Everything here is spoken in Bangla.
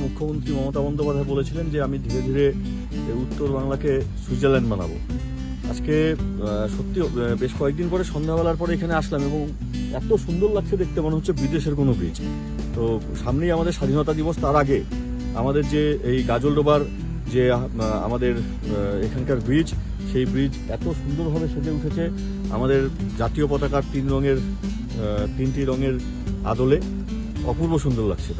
মুখ্যমন্ত্রী মমতা বন্দ্যোপাধ্যায় বলেছিলেন যে আমি ধীরে ধীরে উত্তর বাংলাকে সুইজারল্যান্ড বানাবো। আজকে সত্যি বেশ কয়েকদিন পরে সন্ধ্যাবেলার পরে এখানে আসলাম এবং এত সুন্দর লাগছে দেখতে, মনে হচ্ছে বিদেশের কোনো ব্রিজ। তো সামনেই আমাদের স্বাধীনতা দিবস, তার আগে আমাদের যে এই গাজলডোবার যে আমাদের এখানকার ব্রিজ, সেই ব্রিজ এত সুন্দরভাবে সেজে উঠেছে আমাদের জাতীয় পতাকার তিনটি রঙের আদলে। অপূর্ব সুন্দর লাগছে।